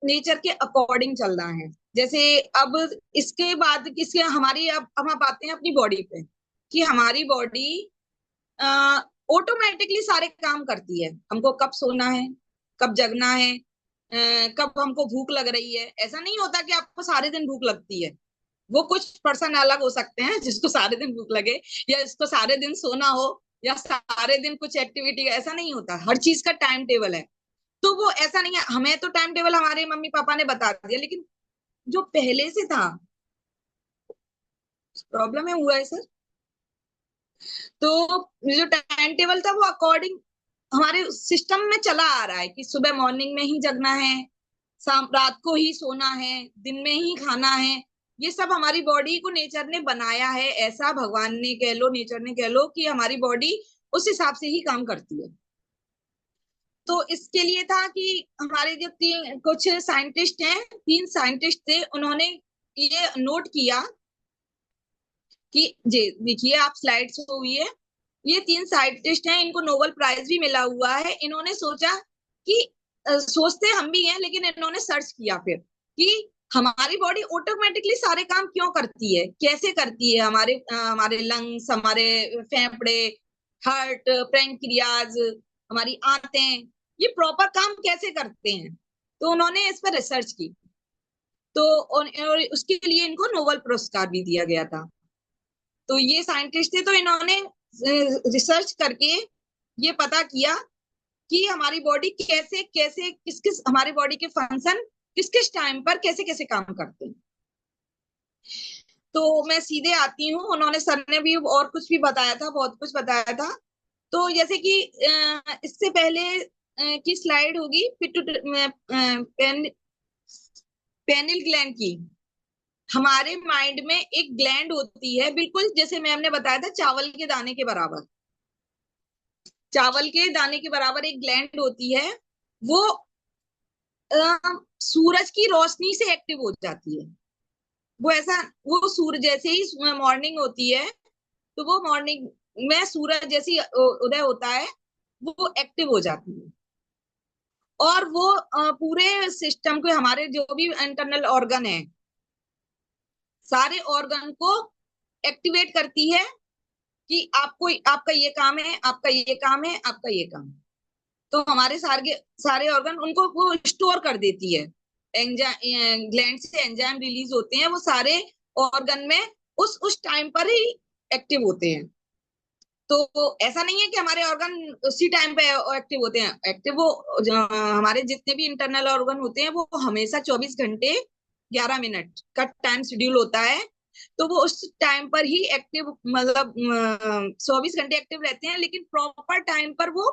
Nature के according चलना है। जैसे अब इसके बाद किसके हमारी, अब हम आते हैं अपनी बॉडी पे, कि हमारी बॉडी ऑटोमेटिकली सारे काम करती है। हमको कब सोना है, कब जगना है, कब हमको भूख लग रही है। ऐसा नहीं होता कि आपको सारे दिन भूख लगती है। वो कुछ पर्सन अलग हो सकते हैं जिसको सारे दिन भूख लगे, या जिसको सारे दिन सोना हो, या सारे दिन कुछ एक्टिविटी, ऐसा नहीं होता। हर चीज का टाइम टेबल है। तो वो ऐसा नहीं है, हमें तो टाइम टेबल हमारे मम्मी पापा ने बता दिया, लेकिन जो पहले से था, प्रॉब्लम है हुआ है सर। तो जो टाइम टेबल था वो अकॉर्डिंग हमारे सिस्टम में चला आ रहा है कि सुबह मॉर्निंग में ही जगना है, शाम रात को ही सोना है, दिन में ही खाना है। ये सब हमारी बॉडी को नेचर ने बनाया है ऐसा, भगवान ने कह लो, नेचर ने कह लो, कि हमारी बॉडी उस हिसाब से ही काम करती है। तो इसके लिए था कि हमारे जो तीन कुछ साइंटिस्ट हैं, तीन साइंटिस्ट थे, उन्होंने ये नोट किया कि जी देखिए आप स्लाइड्स हुई है, ये तीन साइंटिस्ट हैं, इनको नोबेल प्राइज भी मिला हुआ है। इन्होंने सोचा कि सोचते हम भी हैं, लेकिन इन्होंने सर्च किया फिर कि हमारी बॉडी ऑटोमेटिकली सारे काम क्यों करती है, कैसे करती है। हमारे लंग्स, हमारे फेफड़े, हार्ट, पैंक्रियाज, हमारी आंतें, ये प्रॉपर काम कैसे करते हैं। तो उन्होंने इस पर रिसर्च की। तो और उसके लिए इनको नोबेल पुरस्कार भी दिया गया था। तो ये साइंटिस्ट थे, तो इन्होंने रिसर्च करके ये पता किया कि हमारी बॉडी कैसे कैसे, किस किस हमारी बॉडी के फंक्शन किस किस टाइम पर कैसे कैसे काम करते हैं। तो मैं सीधे आती हूँ, उन्होंने सर ने भी और कुछ भी बताया था, बहुत कुछ बताया था। तो जैसे कि इससे पहले की स्लाइड होगी पेनिल ग्लैंड की। हमारे माइंड में एक ग्लैंड होती है, बिल्कुल जैसे मैम ने बताया था, चावल के दाने के बराबर। चावल के दाने के बराबर एक ग्लैंड होती है। वो सूरज की रोशनी से एक्टिव हो जाती है। वो ऐसा, वो सूरज जैसे ही मॉर्निंग होती है, तो वो मॉर्निंग में सूरज जैसे ही उदय होता है, वो एक्टिव हो जाती है। और वो पूरे सिस्टम को, हमारे जो भी इंटरनल ऑर्गन है, सारे ऑर्गन को एक्टिवेट करती है कि आपको, आपका ये काम है, आपका ये काम है, आपका ये काम है। तो हमारे सारे सारे ऑर्गन उनको वो स्टोर कर देती है। ग्लैंड से एंजाइम रिलीज होते हैं, वो सारे ऑर्गन में उस टाइम पर ही एक्टिव होते हैं। तो ऐसा नहीं है कि हमारे ऑर्गन उसी टाइम पे एक्टिव होते हैं। एक्टिव वो हमारे जितने भी इंटरनल ऑर्गन होते हैं, वो हमेशा 24 घंटे 11 मिनट का टाइम शेड्यूल होता है। तो वो उस टाइम पर ही एक्टिव, मतलब 24 घंटे एक्टिव रहते हैं, लेकिन प्रॉपर टाइम पर वो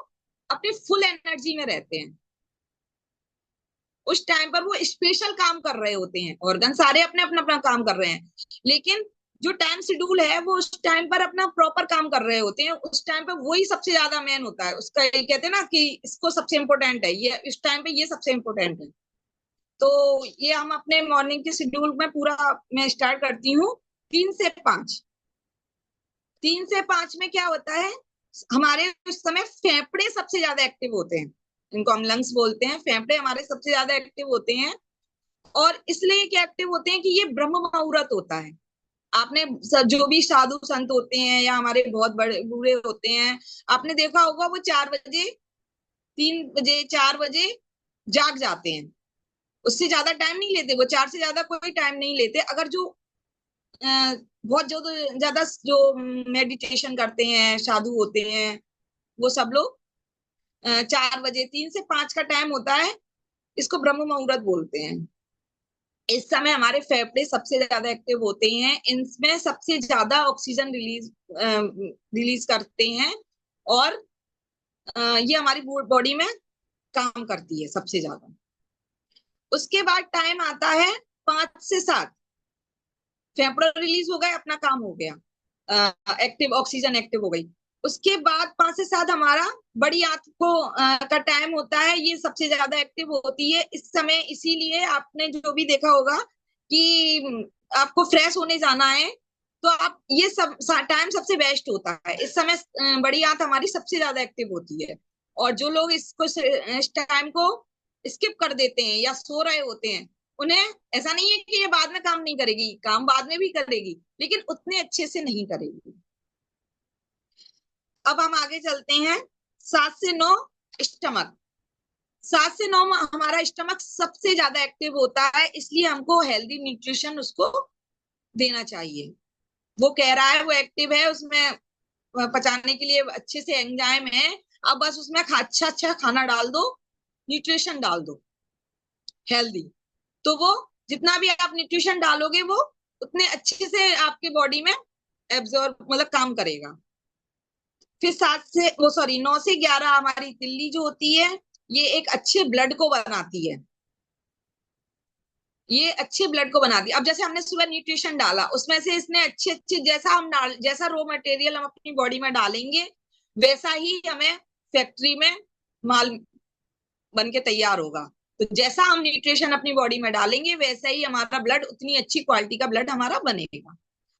अपने फुल एनर्जी में रहते हैं। उस टाइम पर वो स्पेशल काम कर रहे होते हैं, ऑर्गन सारे अपने अपना अपना काम कर रहे हैं, लेकिन जो टाइम शेड्यूल है वो उस टाइम पर अपना प्रॉपर काम कर रहे होते हैं। उस टाइम पे वही सबसे ज्यादा मेन होता है उसका, ये कहते हैं ना कि इसको सबसे इम्पोर्टेंट है, ये इस टाइम पे ये सबसे इम्पोर्टेंट है। तो ये हम अपने मॉर्निंग के शेड्यूल में पूरा मैं स्टार्ट करती हूँ 3 से 5। 3 से 5 में क्या होता है, हमारे उस समय फेफड़े सबसे ज्यादा एक्टिव होते हैं। इनको हम लंग्स बोलते हैं। फेफड़े हमारे सबसे ज्यादा एक्टिव होते हैं। और इसलिए क्या एक्टिव होते हैं कि ये ब्रह्म मुहूर्त होता है। आपने जो भी साधु संत होते हैं या हमारे बहुत बड़े बूढ़े होते हैं, आपने देखा होगा वो 4 बजे, 3 बजे, 4 बजे जाग जाते हैं। उससे ज्यादा टाइम नहीं लेते, वो 4 से ज्यादा कोई टाइम नहीं लेते। अगर जो बहुत जो ज्यादा जो मेडिटेशन करते हैं, साधु होते हैं, वो सब लोग 4 बजे, 3 से 5 का टाइम होता है, इसको ब्रह्म मुहूर्त बोलते हैं। इस समय हमारे फेफड़े सबसे ज्यादा एक्टिव होते हैं, इनमें सबसे ज्यादा ऑक्सीजन रिलीज करते हैं। और ये हमारी बॉडी में काम करती है सबसे ज्यादा। उसके बाद टाइम आता है 5 से 7। फेफड़ा रिलीज हो गए, अपना काम हो गया, एक्टिव ऑक्सीजन एक्टिव हो गई। उसके बाद 5 से 7 हमारा बड़ी आंत को का टाइम होता है, ये सबसे ज्यादा एक्टिव होती है इस समय। इसीलिए आपने जो भी देखा होगा कि आपको फ्रेश होने जाना है, तो आप ये सब टाइम सबसे बेस्ट होता है इस समय। बड़ी आंत हमारी सबसे ज्यादा एक्टिव होती है। और जो लोग इसको इस टाइम को स्किप कर देते हैं या सो रहे होते हैं, उन्हें ऐसा नहीं है कि ये बाद में काम नहीं करेगी, काम बाद में भी करेगी, लेकिन उतने अच्छे से नहीं करेगी। अब हम आगे चलते हैं। 7 से 9 स्टमक। 7 से 9 में हमारा स्टमक सबसे ज्यादा एक्टिव होता है, इसलिए हमको हेल्दी न्यूट्रिशन उसको देना चाहिए। वो कह रहा है वो एक्टिव है, उसमें पचाने के लिए अच्छे से एंजाइम है। अब बस उसमें अच्छा अच्छा खाना डाल दो, न्यूट्रिशन डाल दो हेल्दी, तो वो जितना भी आप न्यूट्रिशन डालोगे वो उतने अच्छे से आपके बॉडी में एब्जॉर्ब मतलब काम करेगा। फिर 9 से 11 हमारी तिल्ली जो होती है, ये एक अच्छे ब्लड को बनाती है। ये अच्छे ब्लड को बनाती है। अब जैसे हमने सुबह न्यूट्रिशन डाला, उसमें से इसने अच्छे अच्छे जैसा रॉ मटेरियल हम अपनी बॉडी में डालेंगे, वैसा ही हमें फैक्ट्री में माल बन के तैयार होगा। तो जैसा हम न्यूट्रिशन अपनी बॉडी में डालेंगे, वैसा ही हमारा ब्लड, उतनी अच्छी क्वालिटी का ब्लड हमारा बनेगा।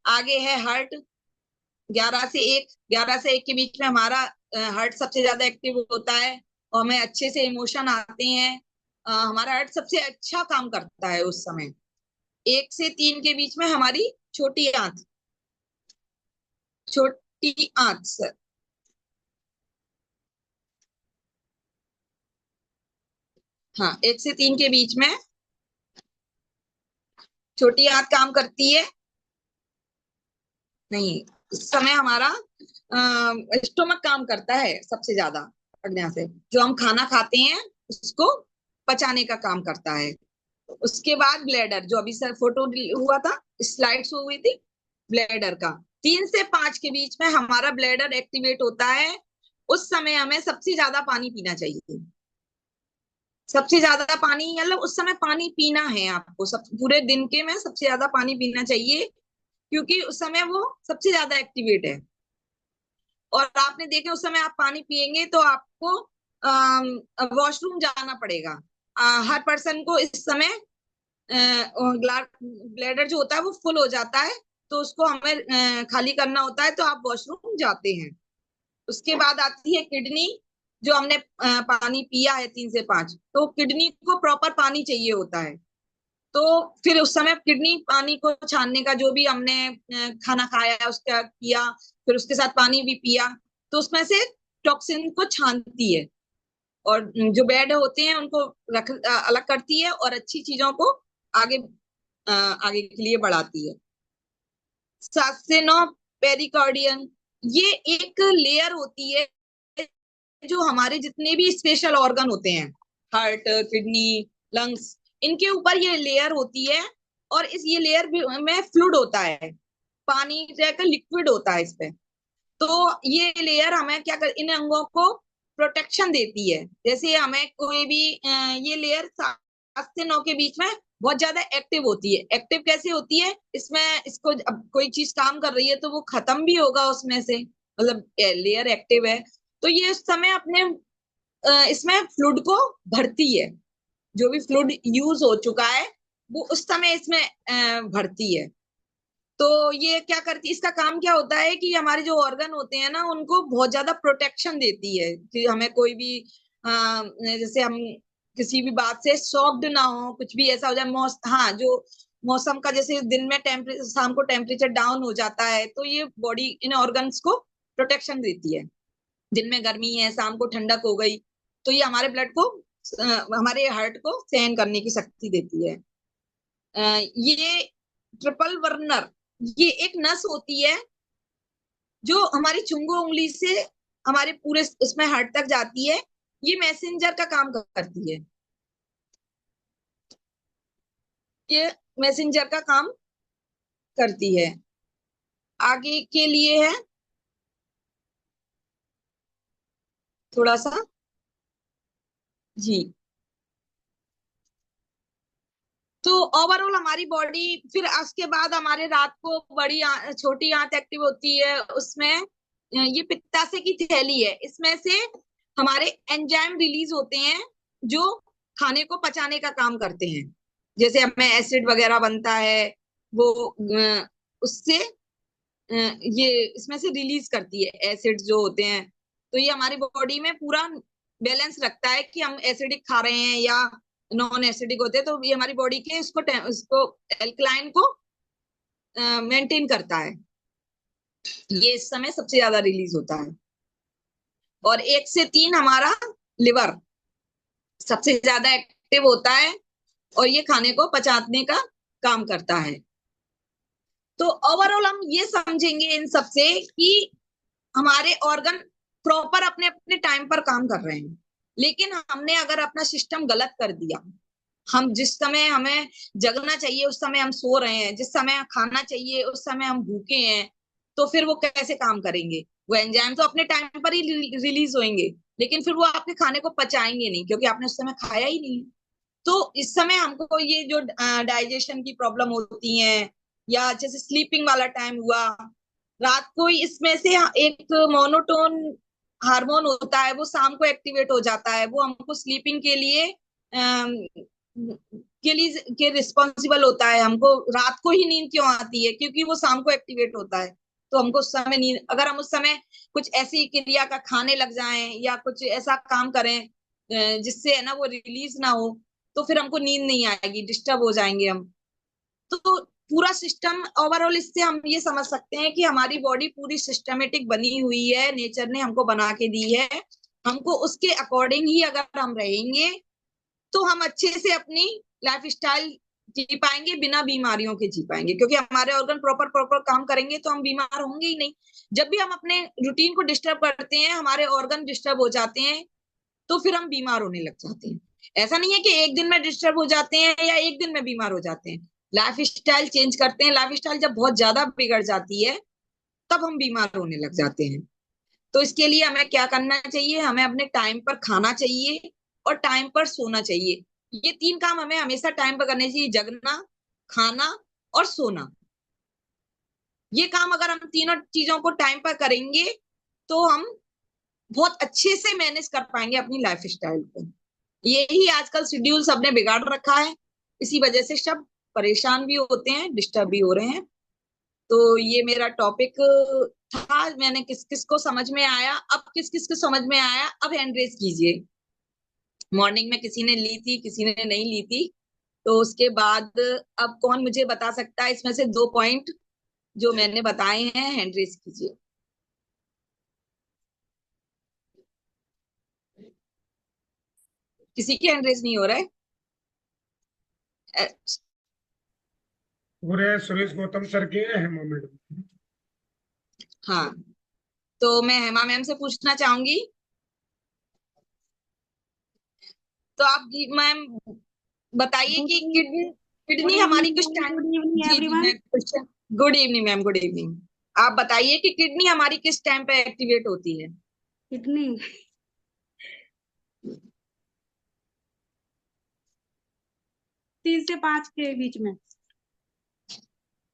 आगे है हार्ट। 11 से 1 के बीच में हमारा हार्ट सबसे ज्यादा एक्टिव होता है और हमें अच्छे से इमोशन आते हैं। हमारा हार्ट सबसे अच्छा काम करता है उस समय। 1 से 3 के बीच में हमारी छोटी आंत, छोटी आंत सर, हाँ 1 से 3 के बीच में छोटी आंत काम करती है। नहीं, उस समय हमारा स्टोमक काम करता है सबसे ज्यादा। अग्न्या से जो हम खाना खाते हैं उसको पचाने का काम करता है। उसके बाद ब्लैडर, जो अभी सर फोटो हुआ था, स्लाइड्स हुई थी ब्लैडर का। 3 से 5 के बीच में हमारा ब्लैडर एक्टिवेट होता है। उस समय हमें सबसे ज्यादा पानी पीना चाहिए। सबसे ज्यादा पानी मतलब उस समय पानी पीना है आपको, सब पूरे दिन के में सबसे ज्यादा पानी पीना चाहिए, क्योंकि उस समय वो सबसे ज्यादा एक्टिवेट है। और आपने देखे उस समय आप पानी पिएंगे तो आपको वॉशरूम जाना पड़ेगा। हर पर्सन को इस समय ब्लैडर जो होता है वो फुल हो जाता है, तो उसको हमें खाली करना होता है, तो आप वॉशरूम जाते हैं। उसके बाद आती है किडनी। जो हमने पानी पिया है 3 से 5, तो किडनी को प्रॉपर पानी चाहिए होता है। तो फिर उस समय किडनी पानी को छानने का, जो भी हमने खाना खाया उसका किया, फिर उसके साथ पानी भी पिया, तो उसमें से टॉक्सिन को छानती है और जो बैड होते हैं उनको अलग करती है और अच्छी चीजों को आगे आगे के लिए बढ़ाती है। 7 से 9 पेरिकार्डियम। ये एक लेयर होती है जो हमारे जितने भी स्पेशल ऑर्गन होते हैं, हार्ट, किडनी, लंग्स, इनके ऊपर ये लेयर होती है। और इस ये लेयर में फ्लूइड होता है, पानी रहकर लिक्विड होता है इस पे। तो ये लेयर हमें क्या कर, इन अंगों को प्रोटेक्शन देती है। जैसे हमें कोई भी ये लेयर 7 से 9 के बीच में बहुत ज्यादा एक्टिव होती है। एक्टिव कैसे होती है, इसमें इसको अब कोई चीज काम कर रही है तो वो खत्म भी होगा उसमें से, मतलब लेयर एक्टिव है, तो ये उस समय अपने इसमें फ्लूइड को भरती है। जो भी फ्लूइड यूज हो चुका है वो उस समय इसमें भरती है। तो ये क्या करती, इसका काम क्या होता है कि हमारे जो ऑर्गन होते हैं ना, उनको बहुत ज्यादा प्रोटेक्शन देती है कि हमें कोई भी जैसे हम किसी भी बात से शॉक्ड ना हो, कुछ भी ऐसा हो जाए हाँ, जो मौसम का, जैसे दिन में टेम्परेचर, शाम को टेम्परेचर डाउन हो जाता है, तो ये बॉडी इन ऑर्गन्स को प्रोटेक्शन देती है। दिन में गर्मी है, शाम को ठंडक हो गई, तो ये हमारे ब्लड को हमारे हार्ट को सहन करने की शक्ति देती है। ये ट्रिपल वर्नर, ये एक नस होती है जो हमारी चुंगू उंगली से हमारे पूरे उसमें हार्ट तक जाती है। ये मैसेंजर का काम करती है। ये मैसेंजर का काम करती है। आगे के लिए है थोड़ा सा जी। तो ओवरऑल हमारी बॉडी, फिर उसके बाद हमारे रात को छोटी आंत एक्टिव होती है। उसमें ये पित्ताशय की थैली है, इसमें से हमारे एंजाइम रिलीज होते हैं जो खाने को पचाने का काम करते हैं। जैसे हमें एसिड वगैरह बनता है, वो उससे ये इसमें से रिलीज करती है एसिड जो होते हैं। तो ये हमारी बॉडी में पूरा बैलेंस रखता है कि हम एसिडिक खा रहे हैं या नॉन एसिडिक होते हैं, तो ये हमारी बॉडी के उसको एल्कलाइन को मेंटेन करता है। ये इस समय सबसे ज्यादा रिलीज होता है। और 1 से 3 हमारा लिवर सबसे ज्यादा एक्टिव होता है और ये खाने को पचाने का काम करता है। तो ओवरऑल हम ये समझेंगे इन सबसे कि हमारे ऑर्गन प्रॉपर अपने अपने टाइम पर काम कर रहे हैं, लेकिन हमने अगर अपना सिस्टम गलत कर दिया, हम जिस समय हमें जगना चाहिए उस समय हम सो रहे हैं, जिस समय खाना चाहिए उस समय हम भूखे हैं, तो फिर वो कैसे काम करेंगे? वो एंजाइम तो अपने टाइम पर ही रिलीज होंगे, लेकिन फिर वो आपके खाने को पचाएंगे नहीं, क्योंकि आपने उस समय खाया ही नहीं। तो इस समय हमको ये जो डाइजेशन की प्रॉब्लम होती है, या जैसे स्लीपिंग वाला टाइम हुआ, रात को ही इसमें से एक मोनोटोन हार्मोन होता है, वो शाम को एक्टिवेट हो जाता है, वो हमको स्लीपिंग के लिए के रिस्पॉन्सिबल होता है। हमको रात को ही नींद क्यों आती है? क्योंकि वो शाम को एक्टिवेट होता है। तो हमको उस समय नींद, अगर हम उस समय कुछ ऐसी क्रिया का खाने लग जाएं या कुछ ऐसा काम करें जिससे है ना वो रिलीज ना हो, तो फिर हमको नींद नहीं आएगी, डिस्टर्ब हो जाएंगे हम। तो पूरा सिस्टम ओवरऑल इससे हम ये समझ सकते हैं कि हमारी बॉडी पूरी सिस्टमेटिक बनी हुई है, नेचर ने हमको बना के दी है। हमको उसके अकॉर्डिंग ही अगर हम रहेंगे तो हम अच्छे से अपनी लाइफ स्टाइल जी पाएंगे, बिना बीमारियों के जी पाएंगे, क्योंकि हमारे ऑर्गन प्रॉपर प्रॉपर काम करेंगे तो हम बीमार होंगे ही नहीं। जब भी हम अपने रूटीन को डिस्टर्ब करते हैं, हमारे ऑर्गन डिस्टर्ब हो जाते हैं, तो फिर हम बीमार होने लग जाते हैं। ऐसा नहीं है कि एक दिन में डिस्टर्ब हो जाते हैं या एक दिन में बीमार हो जाते हैं। लाइफ स्टाइल चेंज करते हैं, लाइफ स्टाइल जब बहुत ज्यादा बिगड़ जाती है तब हम बीमार होने लग जाते हैं। तो इसके लिए हमें क्या करना चाहिए? हमें अपने टाइम पर खाना चाहिए और टाइम पर सोना चाहिए। ये 3 काम हमें हमेशा टाइम पर करने चाहिए: जगना, खाना और सोना। ये काम अगर हम तीनों चीजों को टाइम पर करेंगे तो हम बहुत अच्छे से मैनेज कर पाएंगे अपनी लाइफ स्टाइल को। यही आजकल शेड्यूल सबने बिगाड़ रखा है, इसी वजह से सब परेशान भी होते हैं, डिस्टर्ब भी हो रहे हैं। तो ये मेरा टॉपिक था। मैंने किस किस को समझ में आया, अब किस किस को समझ में आया, अब हैंड रेज कीजिए। मॉर्निंग में किसी ने ली थी, किसी ने नहीं ली थी। तो उसके बाद अब कौन मुझे बता सकता है इसमें से 2 पॉइंट जो मैंने बताए हैं? हैंड रेज कीजिए। किसी की हैंड रेज नहीं हो रहा है? पूरे सुरेश गौतम सर के हैं, हेमा मैडम। हाँ, तो मैं हेमा मैम से पूछना चाहूंगी। तो आप मैम बताइए गुड कि किडनी गुड किडनी हमारी इवनिंग किस मैम, टाइम। गुड इवनिंग जी जी, एवरीवन। मैं question. Good evening ma'am, good evening. आप बताइए कि किडनी हमारी किस टाइम पे एक्टिवेट होती है? कितनी? 3 से 5 के बीच में।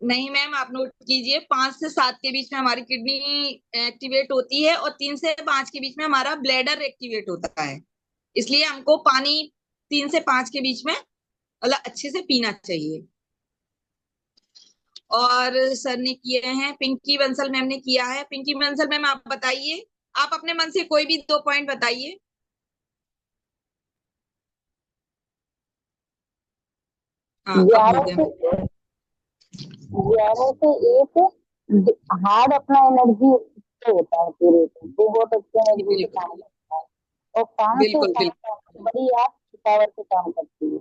नहीं मैम, आप नोट कीजिए, 5 से 7 के बीच में हमारी किडनी एक्टिवेट होती है और 3 से 5 के बीच में हमारा ब्लैडर एक्टिवेट होता है। इसलिए हमको पानी 3 से 5 के बीच में मतलब अच्छे से पीना चाहिए। और सर ने किए हैं, पिंकी बंसल मैम ने किया है। पिंकी बंसल मैम आप बताइए, आप अपने मन से कोई भी 2 पॉइंट बताइए। हाँ, अब हो 11 गया। से 1 हार्ड अपना एनर्जी से होता है पूरे से, वो बहुत अच्छी जी एनर्जी से बिल्कुल, काम करता है। और 5 से 7 बिल्कुल। बड़ी आप पावर से काम करती है।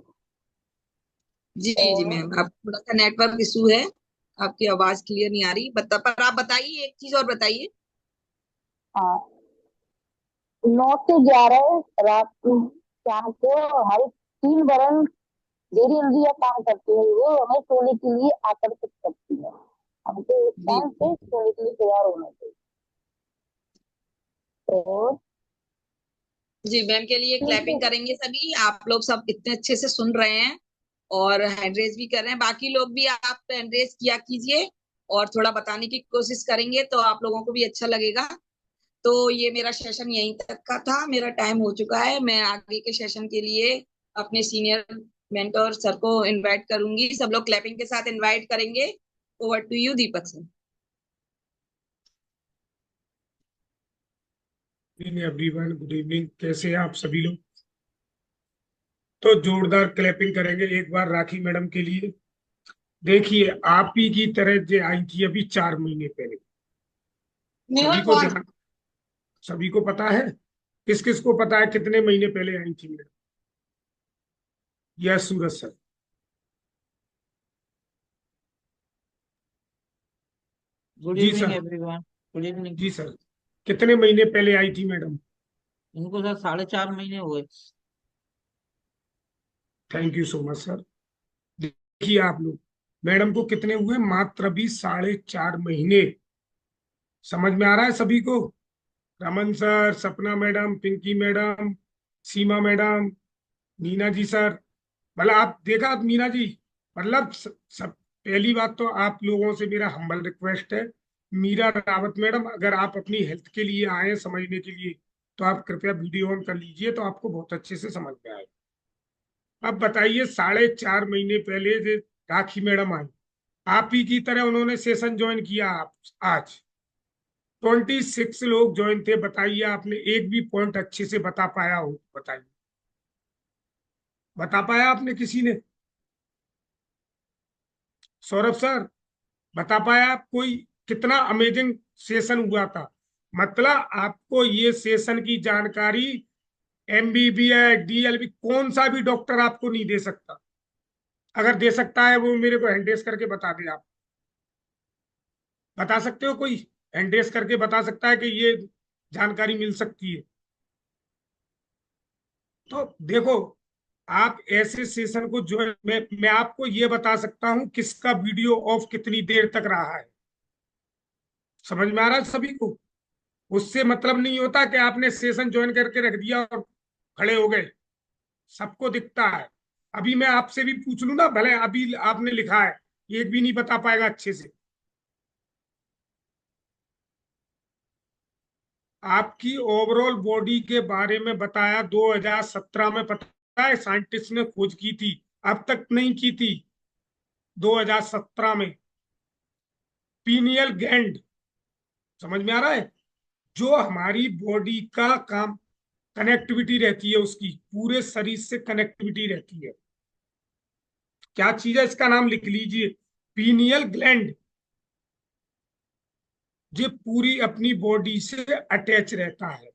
जी जी और मैम, आप थोड़ा सा नेटवर्क इशू है, आपकी आवाज क्लियर नहीं आ रही, पर आप बताइए, एक चीज और बताइए। हाँ, 9 से 11 रात को, शाम को हर 3 बरन डेरी इंद्रियां काम करती है, वो हमें सोने के लिए आकर्षित करती है। हमको इस जी टाइम से सोने के लिए तैयार होना चाहिए। और जी, मैम के लिए क्लैपिंग करेंगे सभी। आप लोग सब इतने अच्छे से सुन रहे हैं और हैंड रेज भी कर रहे हैं। बाकी लोग भी आप हैंड रेज किया कीजिए और थोड़ा बताने की कोशिश करेंगे तो आप लोगों को भी अच्छा लगेगा। तो ये मेरा सेशन यहीं तक का था, मेरा टाइम हो चुका है। मैं आगे के सेशन के लिए अपने सीनियर मेंटर सर को इनवाइट करूंगी। सब लोग क्लैपिंग के साथ इनवाइट करेंगे। Over to you Deepak sir. Everyone, good evening. कैसे हैं आप सभी लोग? तो जोरदार क्लैपिंग करेंगे एक बार राखी मैडम के लिए। देखिए, आप ही की तरह जो आई थी अभी 4 महीने पहले। सभी मेहुल को कौन? ध्यान, सभी को पता है। किस किस को पता है कितने महीने पहले आई थी मैडम? यह सूरज सर। गुड जी evening sir. Everyone. Good evening. जी सर। कितने महीने पहले आई थी मैडम? इनको सर 4.5 महीने हुए। Thank you so much sir. देखिए आप लोग, मैडम को कितने हुए? मात्र अभी 4.5 महीने। समझ में आ रहा है सभी को? रमन सर, सपना मैडम, पिंकी मैडम, सीमा मैडम, मीना जी सर। मतलब आप देखा आप मीना जी, मतलब सब। पहली बात तो आप लोगों से मेरा हम्बल रिक्वेस्ट है, मीरा रावत मैडम, अगर आप अपनी हेल्थ के लिए आए हैं समझने के लिए, तो आप कृपया वीडियो ऑन कर लीजिए, तो आपको बहुत अच्छे से समझ में आए। अब बताइए, 4.5 महीने पहले जो राखी मैडम आई, आप ही की तरह उन्होंने सेशन ज्वाइन किया। आप आज 26 लोग ज्वाइन थे। बताइए, आपने एक भी पॉइंट अच्छे से बता पाया हो? बताइए, बता पाया आपने किसी ने? सौरभ सर, बता पाया आप कोई? कितना अमेजिंग सेशन हुआ था। मतलब आपको ये सेशन की जानकारी एमबीबीएस डीएलबी कौन सा भी डॉक्टर आपको नहीं दे सकता। अगर दे सकता है वो मेरे को हैंडेस करके बता दे। आप बता सकते हो? कोई हैंडेस करके बता सकता है कि ये जानकारी मिल सकती है? तो देखो, आप ऐसे सेशन को जो मैं आपको ये बता सकता हूं किसका वीडियो ऑफ कितनी देर तक रहा है। समझ में आ रहा है सभी को? उससे मतलब नहीं होता कि आपने सेशन ज्वाइन करके रख दिया और खड़े हो गए। सबको दिखता है। अभी मैं आपसे भी पूछ लूं ना, भले अभी आपने लिखा है, एक भी नहीं बता पाएगा अच्छे से। आपकी ओवरऑल बॉडी के बारे में बताया 2017 में। पता है, साइंटिस्ट ने खोज की थी, अब तक नहीं की थी। 2017 में पीनियल ग्लैंड, समझ में आ रहा है? जो हमारी बॉडी का काम, कनेक्टिविटी रहती है, उसकी पूरे शरीर से कनेक्टिविटी रहती है। क्या चीज है, इसका नाम लिख लीजिए, पीनियल ग्लैंड। ये पूरी अपनी बॉडी से अटैच रहता है।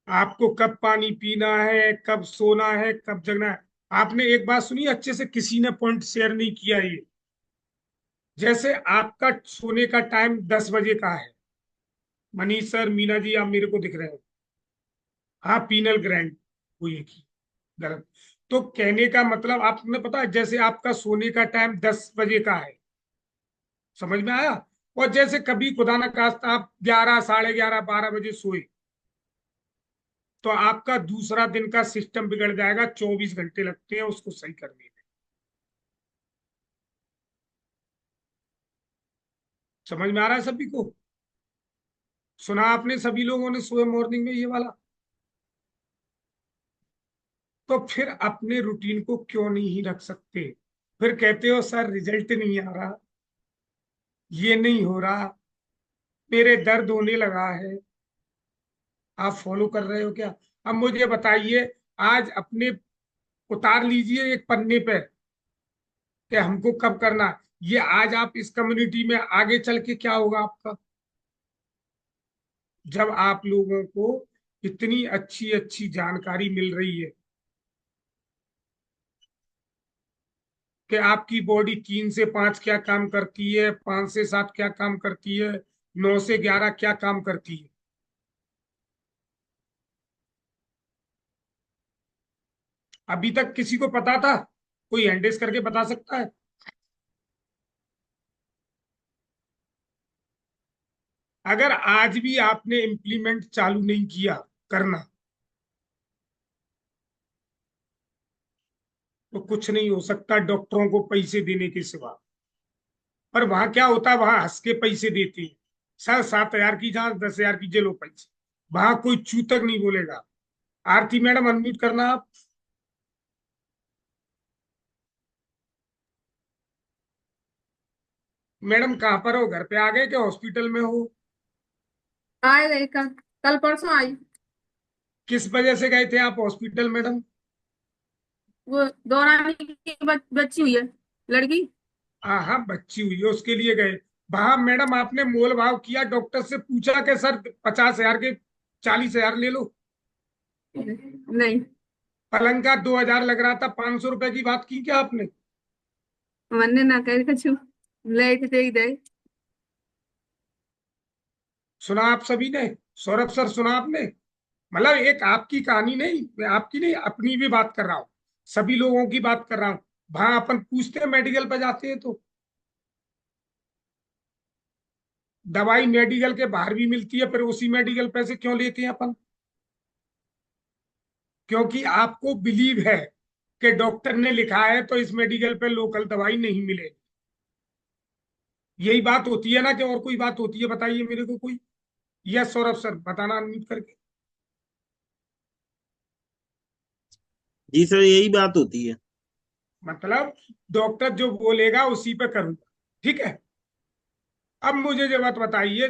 आपको कब पानी पीना है, कब सोना है, कब जगना है। आपने एक बात सुनी अच्छे से, किसी ने पॉइंट शेयर नहीं किया ये। जैसे आपका सोने का टाइम 10 बजे का है, मनीष सर, मीना जी, आप मेरे को दिख रहे हो। हाँ, पीनल ग्लैंड, वो एक ही गलत। तो कहने का मतलब आपने पता है, जैसे आपका सोने का टाइम 10 बजे का है, समझ में आया? और जैसे कभी खुदा ना खास्ता आप 11, 11:30, 12 बजे सोए, तो आपका दूसरा दिन का सिस्टम बिगड़ जाएगा। 24 घंटे लगते हैं उसको सही करने में। समझ में आ रहा है सभी को? सुना आपने सभी लोगों ने सुबह मॉर्निंग में ये वाला? तो फिर अपने रूटीन को क्यों नहीं रख सकते? फिर कहते हो सर रिजल्ट नहीं आ रहा, ये नहीं हो रहा, मेरे दर्द होने लगा है। आप फॉलो कर रहे हो क्या? अब मुझे बताइए, आज अपने उतार लीजिए एक पन्ने पे कि हमको कब करना है। ये आज आप इस कम्युनिटी में आगे चल के क्या होगा आपका, जब आप लोगों को इतनी अच्छी अच्छी जानकारी मिल रही है कि आपकी बॉडी 3 से 5 क्या काम करती है, 5 से 7 क्या काम करती है, 9 से 11 क्या काम करती है। अभी तक किसी को पता था? कोई हैंडेस करके बता सकता है? अगर आज भी आपने इम्प्लीमेंट चालू नहीं किया करना, तो कुछ नहीं हो सकता डॉक्टरों को पैसे देने के सिवा। पर वहां क्या होता है, वहां हंस के पैसे देते हैं। सर 7,000 की जांच, 10,000 की जेलो पैसे। वहां कोई चूतक नहीं बोलेगा। आरती मैडम, अनम्यूट करना आप। मैडम कहाँ पर हो? घर पे आ गए क्या? हॉस्पिटल में हो? आए गए कल, कल परसों आई। किस वजह से गए थे आप हॉस्पिटल मैडम? वो दौरानी की बच्ची हुई है, लड़की। हाँ हाँ, बच्ची हुई है उसके लिए गए। वहां मैडम आपने मोल भाव किया, डॉक्टर से पूछा कि सर 50,000 के 40,000 ले लो? नहीं, पलंग का 2,000 लग रहा था, 500 रुपए की बात की क्या आपने? मैंने ना कह कछु, लेट दे दे। सुना आप सभी ने? सौरभ सर सुना आपने? मतलब एक आपकी कहानी नहीं, मैं आपकी नहीं अपनी भी बात कर रहा हूँ, सभी लोगों की बात कर रहा हूँ। वहां अपन पूछते हैं मेडिकल पे जाते हैं तो दवाई मेडिकल के बाहर भी मिलती है, फिर उसी मेडिकल पे से क्यों लेते हैं अपन? क्योंकि आपको बिलीव है कि डॉक्टर ने लिखा है तो इस मेडिकल पे लोकल दवाई नहीं मिलेगी। यही बात होती है ना, कि और कोई बात होती है? बताइए मेरे को कोई। यस सौरभ सर, बताना अनम्यूट करके। जी सर, यही बात होती है। मतलब डॉक्टर जो बोलेगा उसी पे करूंगा, ठीक है। अब मुझे जो बात बताइए,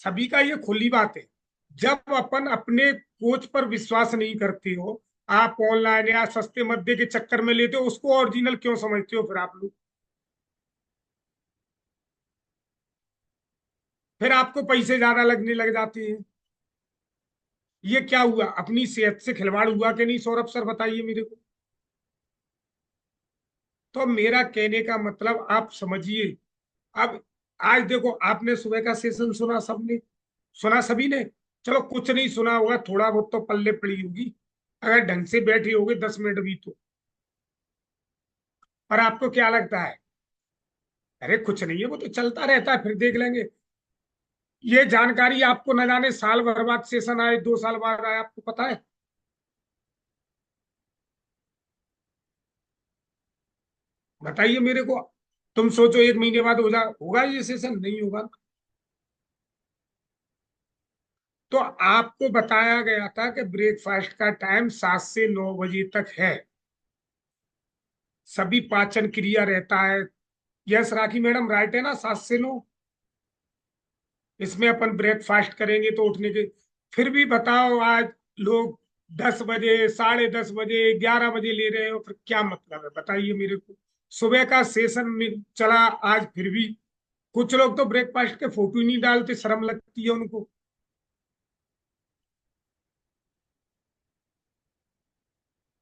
सभी का ये खुली बात है, जब अपन अपने कोच पर विश्वास नहीं करते हो, आप ऑनलाइन या सस्ते मद्दे के चक्कर में लेते हो, उसको ओरिजिनल क्यों समझते हो फिर आप लोग? फिर आपको पैसे ज्यादा लगने लग जाते हैं। ये क्या हुआ? अपनी सेहत से खिलवाड़ हुआ कि नहीं सौरभ सर, बताइए मेरे को। तो मेरा कहने का मतलब आप समझिए। अब आज देखो, आपने सुबह का सेशन सुना, सबने सुना, सभी ने। चलो कुछ नहीं सुना होगा, थोड़ा बहुत तो पल्ले पड़ी होगी, अगर ढंग से बैठे होगे 10 मिनट भी तो। और आपको क्या लगता है? अरे कुछ नहीं है, वो तो चलता रहता है, फिर देख लेंगे। ये जानकारी आपको न जाने साल भर बाद सेशन आए, 2 साल बाद आए, आपको पता है? बताइए मेरे को। तुम सोचो 1 महीने बाद हो जा होगा ये सेशन? नहीं होगा। तो आपको बताया गया था कि ब्रेकफास्ट का टाइम 7 से 9 बजे तक है, सभी पाचन क्रिया रहता है। यस राखी मैडम, राइट है ना? 7 से 9 इसमें अपन ब्रेकफास्ट करेंगे तो उठने के। फिर भी बताओ, आज लोग 10 बजे, 10:30 बजे, 11 बजे ले रहे हो, फिर क्या मतलब है? बताइए मेरे को। सुबह का सेशन में चला आज, फिर भी कुछ लोग तो ब्रेकफास्ट के फोटो ही नहीं डालते, शर्म लगती है उनको।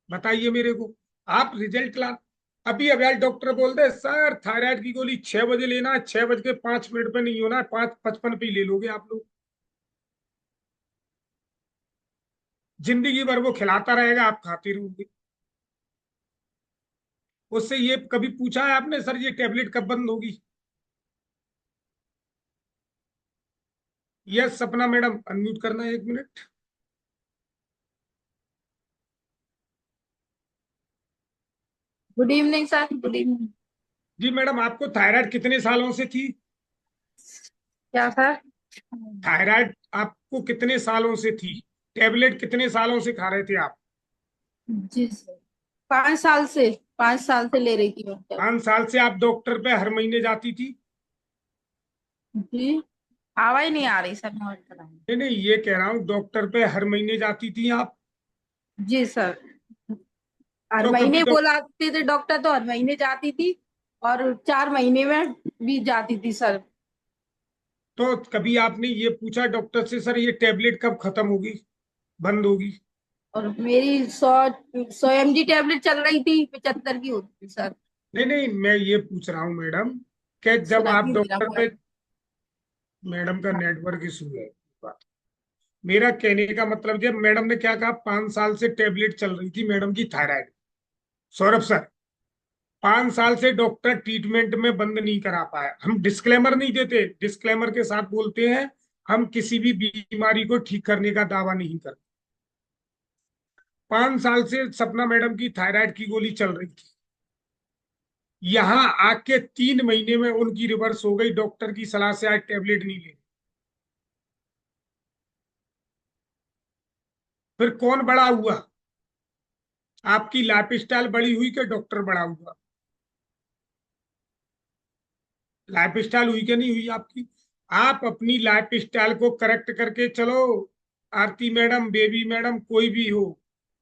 बताइए मेरे को। आप रिजल्ट ला, अभी अभी डॉक्टर बोल दे सर थायराइड की गोली 6 बजे लेना है, 6:05 पे नहीं होना है, 5:55 पे ही ले लोगे आप लोग। जिंदगी भर वो खिलाता रहेगा, आप खाते रहोगे। उससे ये कभी पूछा है आपने, सर ये टेबलेट कब बंद होगी? यस सपना मैडम, अनम्यूट करना है 1 minute. Good evening sir, good evening. जी मैडम, आपको थायराइड कितने सालों से थी? क्या सर? थायराइड आपको कितने सालों से थी? टेबलेट कितने सालों से खा रहे थे आप? जी सर, 5 साल से, 5 साल से ले रही थी मैं तब। 5 साल से आप डॉक्टर पे हर महीने जाती थी? जी, आवाज नहीं आ रही सर, नोट कराएं। नहीं नहीं, ये कह रहा हूँ डॉक्टर पे हर महीने जाती थी आप? जी सर, हर तो कभी महीने बुलाते थे डॉक्टर, तो हर महीने जाती थी, और 4 महीने में भी जाती थी सर। तो कभी आपने ये पूछा डॉक्टर से, सर ये टेबलेट कब खत्म होगी, बंद होगी? और मेरी 100 100 mg टेबलेट चल रही थी, 75 की होती थी सर। नहीं नहीं, मैं ये पूछ रहा हूँ मैडम, कि जब सुना आप नहीं मेरा डॉक्टर पे। पॉइंट। मैडम का नेटवर्क इशू है। मेरा कहने का मतलब, जब मैडम ने क्या कहा, 5 साल से टेबलेट चल रही थी मैडम की थायराइड। सौरभ सर, 5 साल से डॉक्टर ट्रीटमेंट में बंद नहीं करा पाया। हम डिस्क्लेमर नहीं देते, डिस्क्लेमर के साथ बोलते हैं, हम किसी भी बीमारी को ठीक करने का दावा नहीं करते। 5 साल से सपना मैडम की थायराइड की गोली चल रही थी, यहां आके 3 महीने में उनकी रिवर्स हो गई, डॉक्टर की सलाह से आज टेबलेट नहीं ले। फिर कौन बड़ा हुआ? आपकी लाइफस्टाइल बड़ी हुई कि डॉक्टर बड़ा हुआ? लाइफस्टाइल हुई कि नहीं हुई आपकी? आप अपनी लाइफ स्टाइल को करेक्ट करके चलो। आरती मैडम, बेबी मैडम, कोई भी हो,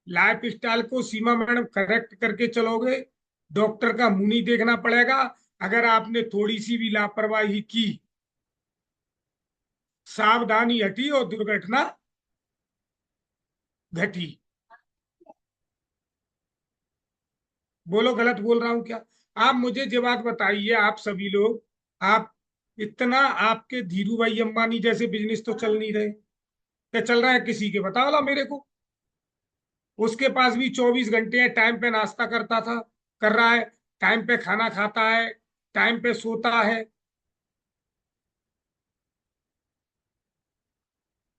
लाइफ स्टाइल को सीमा मैडम करेक्ट करके चलोगे, डॉक्टर का मुंह नहीं देखना पड़ेगा। अगर आपने थोड़ी सी भी लापरवाही की, सावधानी हटी और दुर्घटना घटी। बोलो, गलत बोल रहा हूं क्या? आप मुझे ये बात बताइए, आप सभी लोग, आप इतना, आपके धीरू भाई अंबानी जैसे बिजनेस तो चल नहीं रहे, क्या चल रहा है किसी के? बताओ ना मेरे को। उसके पास भी 24 घंटे है, टाइम पे नाश्ता करता था, कर रहा है, टाइम पे खाना खाता है, टाइम पे सोता है।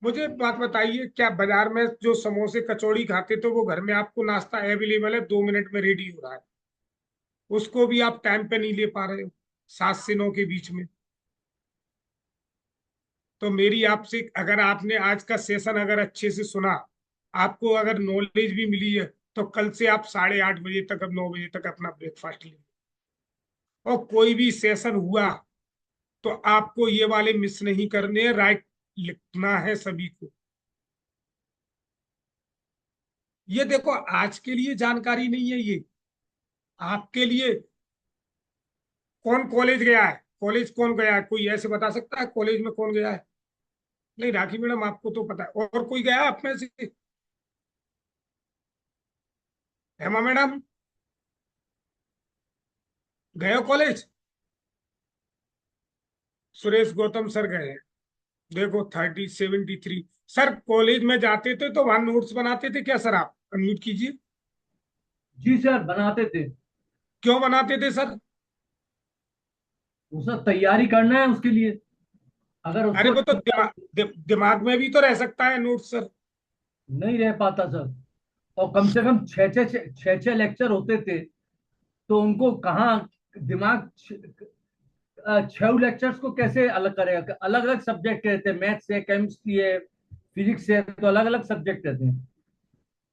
मुझे बात बताइए, क्या बाजार में जो समोसे कचौड़ी खाते थे वो घर में आपको नाश्ता अवेलेबल है, 2 मिनट में रेडी हो रहा है, उसको भी आप टाइम पे नहीं ले पा रहे हो, 7 से 9 के बीच में। तो मेरी आपसे, अगर आपने आज का सेशन अगर अच्छे से सुना, आपको अगर नॉलेज भी मिली है, तो कल से आप 8:30 बजे तक, अब 9 बजे तक अपना ब्रेकफास्ट लें। और कोई भी सेशन हुआ तो आपको ये वाले मिस नहीं करने हैं, राइट लिखना है सभी को। ये देखो, आज के लिए जानकारी नहीं है ये, आपके लिए। कौन कॉलेज गया है? कॉलेज कौन गया है? कोई ऐसे बता सकता है कॉलेज में कौन गया है? नहीं, राखी मैडम आपको तो पता है, और कोई गया है आप में से? हेमा मैडम, गए हो कॉलेज? सुरेश गौतम सर गए हैं। देखो, 3073। सर कॉलेज में जाते थे तो वहां नोट्स बनाते थे क्या सर? आप अनम्यूट कीजिए। जी सर, बनाते थे। क्यों बनाते थे सर? वो सर तैयारी करना है उसके लिए, अगर अरे उसको वो तो दिमाग में भी तो रह सकता है नोट्स सर। नहीं रह पाता सर। और कम से कम छः छः लेक्चर होते थे, तो उनको कहाँ दिमाग, 6 लेक्चर्स को कैसे अलग करेगा? अलग अलग सब्जेक्ट रहते हैं, मैथ्स है, केमिस्ट्री है, फिजिक्स है, तो अलग अलग सब्जेक्ट रहते हैं।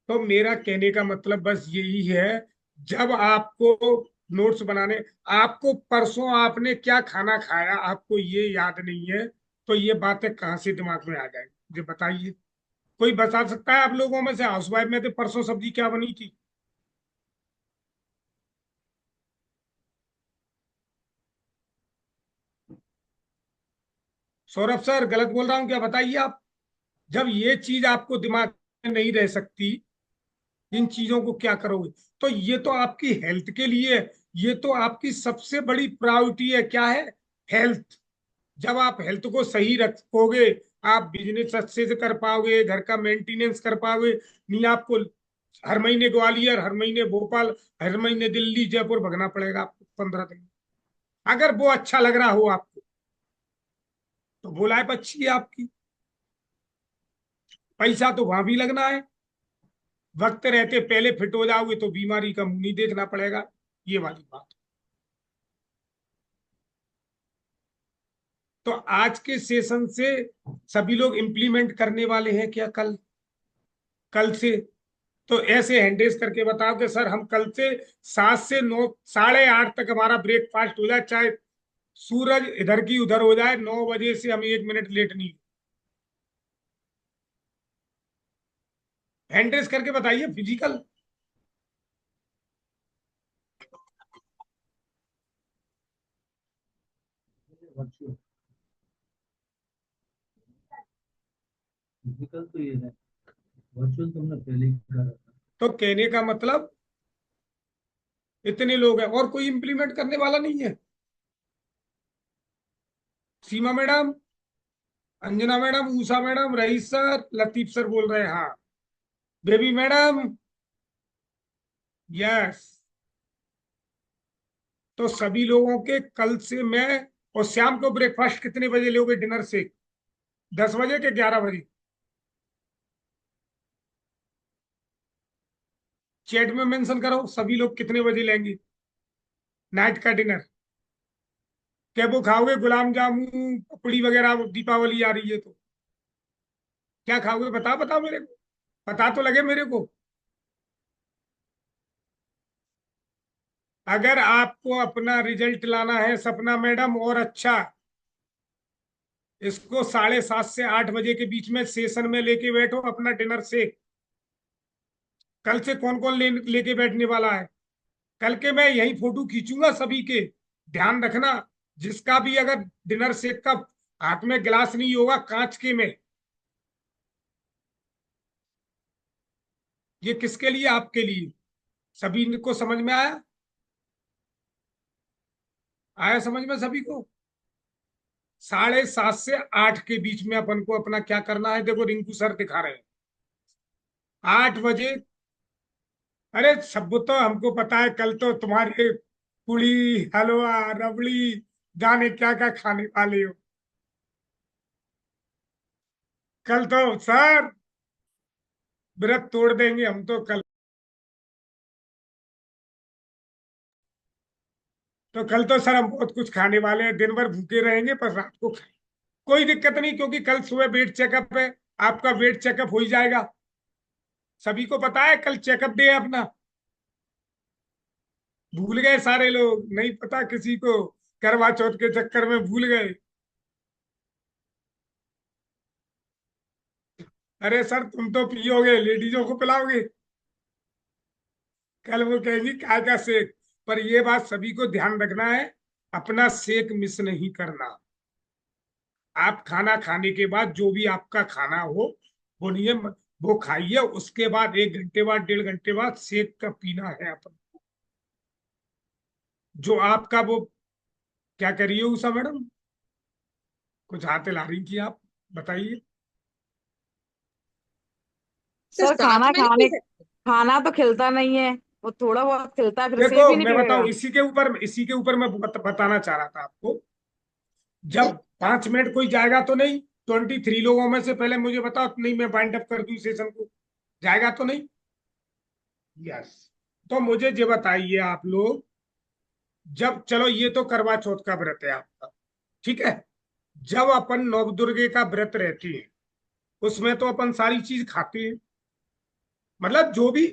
तो मेरा कहने का मतलब बस यही है, जब आपको नोट्स बनाने, आपको परसों आपने क्या खाना खाया आपको ये याद नहीं है, तो ये बातें कहाँ से दिमाग में आ जाएंगी? ये बताइए, कोई बता सकता है आप लोगों में से? हाउसवाइफ में थे, परसों सब्जी क्या बनी थी? सौरभ सर, गलत बोल रहा हूँ क्या? बताइए आप। जब ये चीज आपको दिमाग में नहीं रह सकती, इन चीजों को क्या करोगे? तो ये तो आपकी हेल्थ के लिए है, ये तो आपकी सबसे बड़ी प्रायोरिटी है। क्या है? हेल्थ। जब आप हेल्थ को सही रखोगे, आप बिजनेस अच्छे से कर पाओगे, घर का मेंटेनेंस कर पाओगे। नहीं आपको हर महीने ग्वालियर, हर महीने भोपाल, हर महीने दिल्ली जयपुर भगना पड़ेगा आपको 15 दिन। अगर वो अच्छा लग रहा हो आपको, तो वो लाइफ अच्छी है आपकी। पैसा तो वहां भी लगना है, वक्त रहते पहले फिट हो जाओगे तो बीमारी का मुंह नहीं देखना पड़ेगा। ये वाली बात। तो आज के सेशन से सभी लोग इंप्लीमेंट करने वाले हैं क्या? कल, कल से तो ऐसे हैंडरेस करके बताओ कि सर हम कल से 7 से 9, 8:30 तक हमारा ब्रेकफास्ट हो जाए, चाहे सूरज इधर की उधर हो जाए, 9 बजे से हम 1 मिनट लेट नहीं। हैंडरेस करके बताइए फिजिकल। वर्चुअल, फिजिकल तो ये है, वर्चुअल तो हमने पहले ही करा था। तो कहने का मतलब, इतने लोग हैं और कोई इंप्लीमेंट करने वाला नहीं है? Seema madam, Anjana madam, Usha madam, Rais sir, Latif sir बोल रहे हैं हाँ। Baby madam, yes. तो सभी लोगों के कल से मैं, और शाम को ब्रेकफास्ट कितने बजे लोगे डिनर से? 10 बजे के 11 बजे? चैट में मेंशन करो सभी लोग कितने बजे लेंगे नाइट का डिनर। क्या वो खाओगे गुलाब जामुन पपड़ी वगैरह? दीपावली आ रही है तो क्या खाओगे? बताओ बताओ मेरे को, पता तो लगे मेरे को। अगर आपको अपना रिजल्ट लाना है सपना मैडम और अच्छा, इसको 7:30 से 8 बजे के बीच में सेशन में लेके बैठो अपना डिनर से। कल से कौन कौन लेके बैठने वाला है? कल के मैं यही फोटो खींचूंगा सभी के, ध्यान रखना। जिसका भी अगर डिनर सेट का हाथ में गिलास नहीं होगा कांच के में, ये किसके लिए? आपके लिए। सभी को समझ में आया? आया समझ में सभी को? 7:30 से 8 के बीच में अपन को अपना क्या करना है, देखो रिंकू सर दिखा रहे हैं 8 बजे। अरे सब तो हमको पता है, कल तो तुम्हारे पूड़ी हलवा रबड़ी जाने क्या क्या खाने वाले हो। कल तो सर व्रत तोड़ देंगे हम तो कल। तो कल तो सर हम बहुत कुछ खाने वाले हैं, दिन भर भूखे रहेंगे पर रात को खाएं। कोई दिक्कत नहीं, क्योंकि कल सुबह वेट चेकअप है, आपका वेट चेकअप हो ही जाएगा। सभी को पता है कल चेकअप डे है अपना। भूल गए सारे लोग? नहीं पता किसी को? करवा चौथ के चक्कर में भूल गए? अरे सर तुम तो पियोगे, लेडीजों को पिलाओगे। कल वो कहेगी काय का शेक। पर ये बात सभी को ध्यान रखना है, अपना शेक मिस नहीं करना। आप खाना खाने के बाद जो भी आपका खाना हो वो नियम वो खाइए, उसके बाद 1 घंटे बाद 1.5 घंटे बाद शेक का पीना है अपन। जो आपका वो क्या करिए उषा मैडम, कुछ हाथ हिला रही थी आप, बताइए। तो सर साथ में नहीं पी सकते? खाना तो खिलता नहीं है, वो थोड़ा बहुत खिलता है, फिर सेब देखो ही नहीं मैं बताऊं, पिएगा। इसी के ऊपर मैं बताना चाह रहा था आपको। जब 5 मिनट कोई जाएगा तो नहीं, 23 लोगों में से पहले मुझे बताओ, नहीं मैं वाइंड अप कर दूं सेशन को, जाएगा तो नहीं? यस। तो मुझे ये बताइए आप लोग, जब चलो ये तो करवा चौथ का व्रत है आपका, ठीक है। जब अपन नवदुर्गे का व्रत रहती है उसमें तो अपन सारी चीज खाते हैं, मतलब जो भी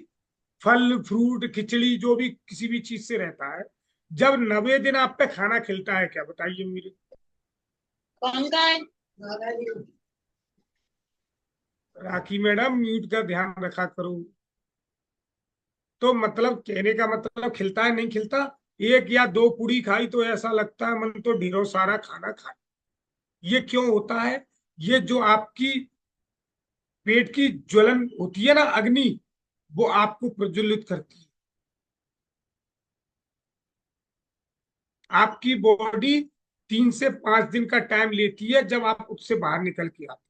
फल फ्रूट खिचड़ी जो भी किसी भी चीज से रहता है। जब 90 दिन आप पे खाना खिलता है क्या, बताइए मुझे। कौन का है? राखी मैडम म्यूट का ध्यान रखा करो। तो मतलब कहने का मतलब खिलता है नहीं खिलता? 1 या 2 पूड़ी खाई तो ऐसा लगता है मन तो ढेरों सारा खाना खा। ये क्यों होता है? ये जो आपकी पेट की ज्वलन होती है ना, अग्नि, वो आपको प्रज्वलित करती है। आपकी बॉडी 3 से 5 दिन का टाइम लेती है जब आप उससे बाहर निकल के आते।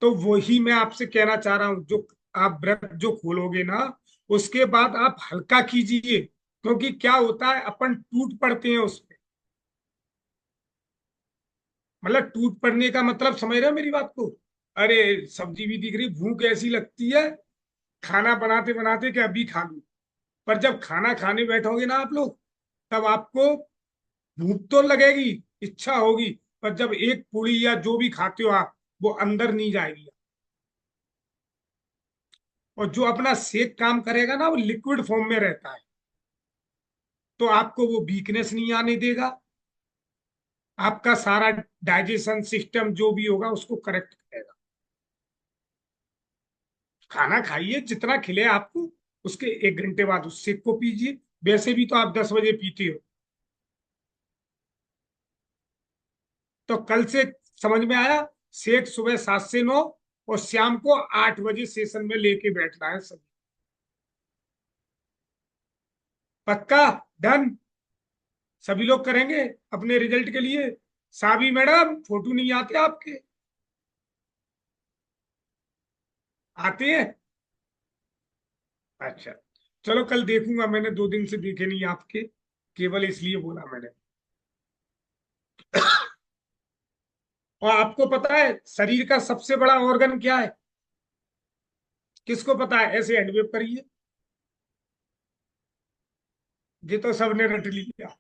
तो वही मैं आपसे कहना चाह रहा हूं, जो आप व्रत जो खोलोगे ना उसके बाद आप हल्का कीजिए, क्योंकि क्या होता है अपन टूट पड़ते हैं उसमें। मतलब टूट पड़ने का मतलब समझ रहे हो मेरी बात को? अरे सब्जी भी दिख रही, भूख ऐसी लगती है खाना बनाते बनाते कि अभी खा लूं। पर जब खाना खाने बैठोगे ना आप लोग, तब आपको भूख तो लगेगी, इच्छा होगी, पर जब एक पूरी या जो भी खाते हो आप, वो अंदर नहीं जाएगी। और जो अपना सेक काम करेगा ना वो लिक्विड फॉर्म में रहता है, तो आपको वो वीकनेस नहीं आने देगा। आपका सारा डाइजेशन सिस्टम जो भी होगा उसको करेक्ट करेगा। खाना खाइए जितना खिले आपको, उसके 1 घंटे बाद उस सेक को पीजिए। वैसे भी तो आप 10 बजे पीते हो। तो कल से समझ में आया? सेक सुबह 7 से 9 और शाम को 8 बजे सेशन में लेके बैठना है सब। पक्का? डन? सभी लोग करेंगे अपने रिजल्ट के लिए। साबी मैडम फोटो नहीं आते आपके? आते हैं? अच्छा, चलो कल देखूंगा, मैंने 2 दिन से देखे नहीं आपके, केवल इसलिए बोला मैंने। और आपको पता है शरीर का सबसे बड़ा ऑर्गन क्या है? किसको पता है? ऐसे हैंडवेव करिए। ये तो सबने रट लिया।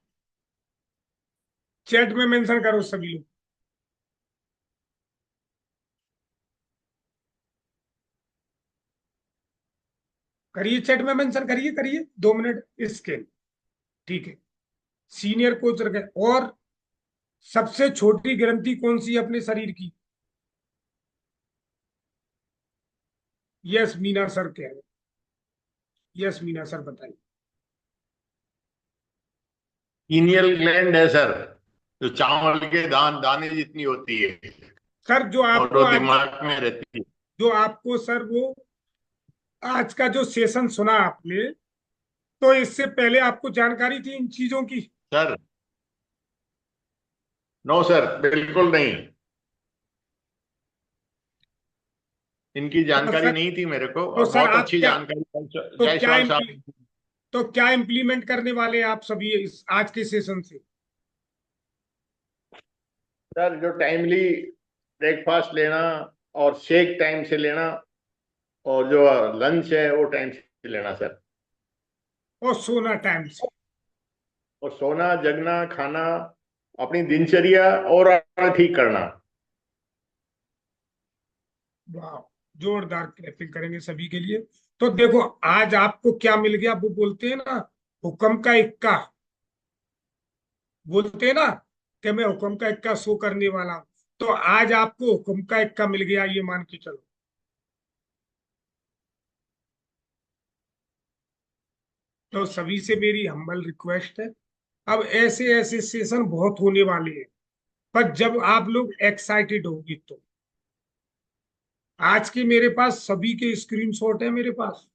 चैट में मेंशन करो सभी लोग। करिए, चैट में मेंशन करिए, करिए 2 मिनट इसके। ठीक है, सीनियर कोच रखे। और सबसे छोटी ग्रंथि कौन सी है अपने शरीर की? यस मीना सर कह रहे। यस मीना सर बताइए। पीनियल ग्लैंड है सर, जो चावल के दाने जितनी होती है सर और वो दिमाग में रहती है। जो आपको सर वो आज का जो सेशन सुना आपने, तो इससे पहले आपको जानकारी थी इन चीजों की? सर नो सर, बिल्कुल नहीं, इनकी तो जानकारी सर नहीं थी मेरे को, तो और सर बहुत आप अच्छी क्या जानकारी तो क्या जायसवाल इम्प्ली, साहब। तो क्या इम्प्लीमेंट करने वाले हैं आप सभी इस आज के सेशन से? सर जो टाइमली ब्रेकफास्ट लेना, और शेक टाइम से लेना, और जो लंच है वो टाइम से लेना सर, और सोना टाइम से। और सोना जगना खाना, अपनी दिनचर्या और ठीक करना। वाह, जोरदार क्लैपिंग करेंगे सभी के लिए। तो देखो आज आपको क्या मिल गया, वो बोलते हैं ना हुक्म का इक्का, बोलते हैं ना कि मैं हुक्म का इक्का शो करने वाला हूं। तो आज आपको हुक्म का इक्का मिल गया, ये मान के चलो। तो सभी से मेरी हम्बल रिक्वेस्ट है, अब ऐसे ऐसे सेशन बहुत होने वाले हैं, पर जब आप लोग एक्साइटेड होगी तो। आज के मेरे पास सभी के स्क्रीनशॉट है मेरे पास,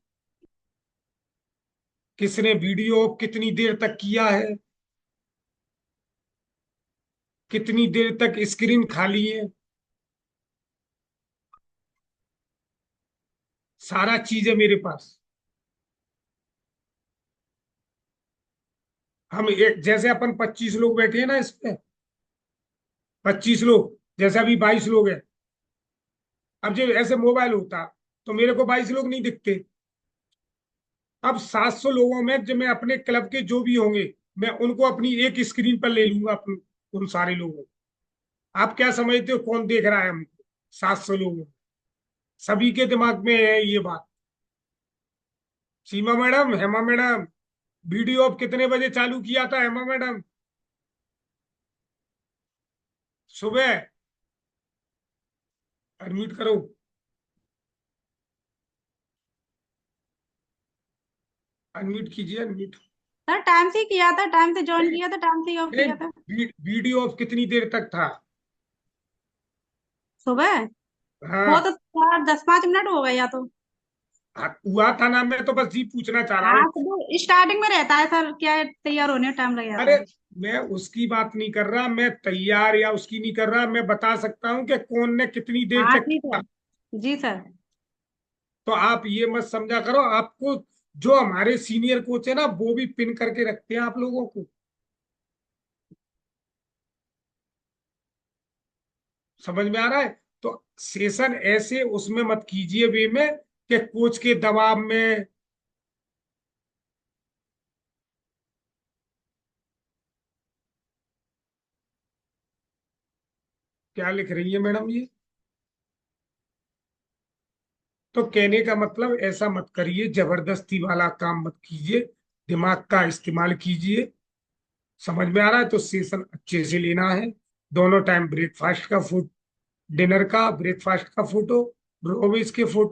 किसने वीडियो कितनी देर तक किया है, कितनी देर तक स्क्रीन खाली है, सारा चीज है मेरे पास। हम एक जैसे अपन 25 लोग बैठे हैं ना इस पे, 25 लोग, जैसे अभी 22 लोग हैं। अब जब ऐसे मोबाइल होता तो मेरे को 22 लोग नहीं दिखते। अब 700 लोगों में जब मैं अपने क्लब के जो भी होंगे, मैं उनको अपनी एक स्क्रीन पर ले लूंगा, उन सारे लोगों को। आप क्या समझते हो कौन देख रहा है हमको? 700 लोगों, सभी के दिमाग में है ये बात। सीमा मैडम, हेमा मैडम, वीडियो अब कितने बजे चालू किया था हेमा मैडम? सुबह। अनम्यूट करो, अनम्यूट कीजिए, अनम्यूट। सर टाइम से ही किया था, टाइम से ज्वाइन किया था, टाइम से ही ऑफ किया था। वीडियो अब कितनी देर तक था? सुबह वो हाँ, तो यार 10-5 मिनट हो गए या तो। हाँ, हुआ था ना, मैं तो बस ये पूछना चाह रहा हूँ। हाँ तो वो स्टार्टिंग में रहता है सर, क्या है, तैयार होने में टाइम लग जाता अरे है। मैं उसकी बात नहीं कर रहा, मैं तैयार या उसकी नहीं कर रहा, मैं बता सकता हूँ कि कौन ने कितनी देर हाँ तक ठीक किया। है। जी सर। तो आप ये मत समझा करो, आपको जो हमारे सीनियर कोच है ना वो भी पिन करके रखते हैं आप लोगों को। समझ में आ रहा है? तो सेशन ऐसे उसमें मत कीजिए वे में कि कोच के दबाव में। क्या लिख रही है मैडम ये? तो कहने का मतलब ऐसा मत करिए, जबरदस्ती वाला काम मत कीजिए, दिमाग का इस्तेमाल कीजिए। समझ में आ रहा है? तो सेशन अच्छे से लेना है। दोनों टाइम ब्रेकफास्ट का फूड, डिनर का ब्रेकफास्ट का फोटो, ब्रोविस के फोटो